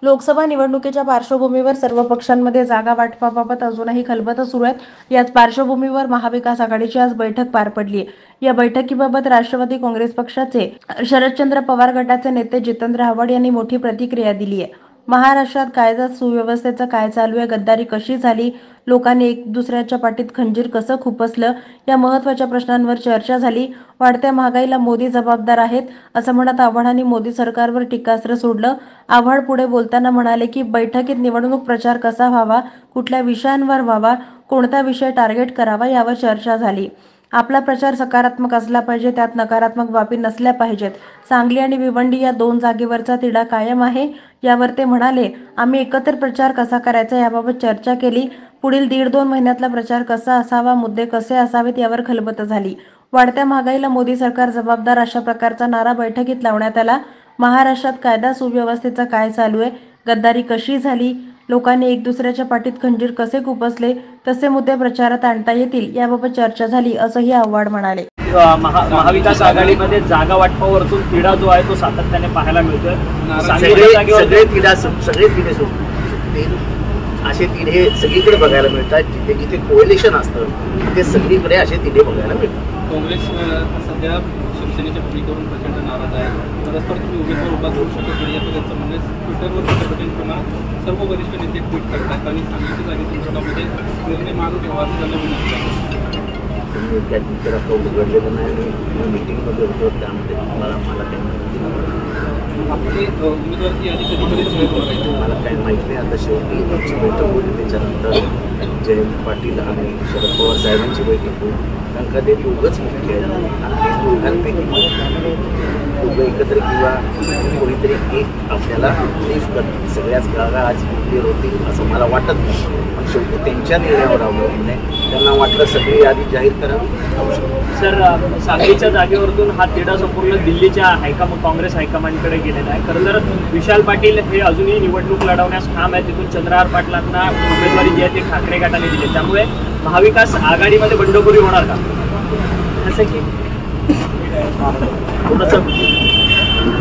लोकसभा निवडणुकीच्या पार्श्वभूमीवर सर्व पक्षांमध्ये जागा वाटपाबाबत अजूनही खलबतं सुरू आहेत. याच पार्श्वभूमीवर महाविकास आघाडीची आज बैठक पार पडली. या बैठकीबाबत राष्ट्रवादी काँग्रेस पक्षाचे शरदचंद्र पवार गटाचे नेते जितेंद्र आव्हाड यांनी मोठी प्रतिक्रिया दिली आहे. महाराष्ट्रात कायदा सुव्यवस्थेचं काय चालू आहे, गद्दारी कशी झाली, लोकांनी एक दुसऱ्याच्या पाठीत खंजीर कसं खुपसलं, या महत्त्वाच्या प्रश्नांवर चर्चा झाली. वाढत्या महागाईला मोदी जबाबदार आहेत असं म्हणत आव्हाडांनी मोदी सरकारवर टीकास्त्र सोडलं. आव्हाड पुढे बोलताना म्हणाले की बैठकीत निवडणूक प्रचार कसा व्हावा, कुठल्या विषयांवर व्हावा, कोणता विषय टार्गेट करावा यावर चर्चा झाली. आपला प्रचार सकारात्मक असला पाहिजे, त्यात नकारात्मक बाबी नसल्या पाहिजेत. सांगली आणि भिवंडी या 2 जागेवरचा तिढा कायम आहे. यावर ते म्हणाले, आम्ही एकत्र प्रचार कसा करायचा याबाबत चर्चा केली. पुढील 1.5-2 महिन्यातला प्रचार कसा असावा, मुद्दे कसे असावेत यावर खलबतं झाली. वाढत्या महागाईला मोदी सरकार जबाबदार अशा प्रकारचा नारा बैठकीत लावण्यात आला. महाराष्ट्रात कायदा सुव्यवस्थेचं काय चालू आहे, गद्दारी कशी झाली, लोकांनी एक दुसऱ्याच्या पाठीत खंजीर कसे खुपसले, तसे मुद्दे प्रचारात आणता येतील याबाबत चर्चा झाली असंही आव्हाड म्हणाले. महाविकास आघाडीमध्ये जागा वाटपावरतून तिढा जो आहे तो सातत्याने पाहायला मिळतोय. सगळे तिढे असे तिढे सगळीकडे बघायला मिळतात. जिथे जिथे कोएलिशन असतं तिथे सगळीकडे असे तिढे बघायला मिळतात. काँग्रेस सध्या शिवसेनेच्या भूमिकेवरून प्रचंड नाराज आहे. परस्पर तुम्ही उमेदवार उभा करू शकत नाही असं त्यांचं म्हणणं आहे. ट्विटरवर छत्रपतींप्रमाणे सर्व वरिष्ठ नेते ट्विट करतात आणि सांगलीच्या जागी तुमच्या गावामध्ये निर्णय मागून ठेवा असं त्यांना विनंती आहे. तुम्ही त्या टीचर आता उघडलेलं नाही. मी मीटिंगमध्ये होतो, त्यामध्ये मला आपली उमेदवाराची यादी कधीपर्यंत मला काही माहिती नाही. आता शेवटी आमची बैठक होईल, त्याच्यानंतर जयंत पाटील आणि शरद पवार साहेबांची बैठक होईल. कारण का ते दोघंच मुख्य आहेत आणि दोघांपैकी दोघं एकत्र किंवा कोणीतरी एक आपल्याला ब्रीफ करतील. सगळ्याच जागा आज क्लिअर होतील असं मला वाटत नाही, पण शेवटी त्यांच्या निर्णयावर अवलंबून आहे. त्यांना वाटलं सगळी यादी जाहीर करा. सर, सांगलीच्या जागेवरतून हा तिढा संपूर्ण दिल्लीच्या काँग्रेस हायकमांडकडे गेलेला आहे. खरं तर विशाल पाटील हे अजूनही निवडणूक लढवण्यास ठाम आहे. तिथून चंद्रहार पाटलांना उमेदवारी जी आहे ती ठाकरे गटाने दिली. त्यामुळे महाविकास आघाडीमध्ये बंडखोरी होणार का? जसं की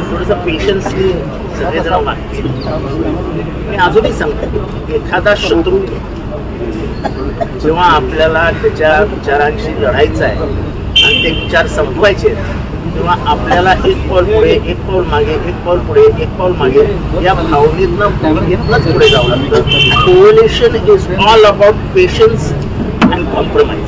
थोडंसं पेशन्सनी सगळेजण वाटतील. मी अजूनही सांगतो, एखादा शत्रू जेव्हा आपल्याला त्याच्या विचारांशी लढायचं आहे आणि ते विचार संपवायचे तेव्हा आपल्याला एक पाऊल पुढे, एक पाऊल मागे, एक पाऊल पुढे, एक पाऊल मागे या भावनेतनं घेतलंच पुढे जावं लागतं. Coalition is all about patience and compromise.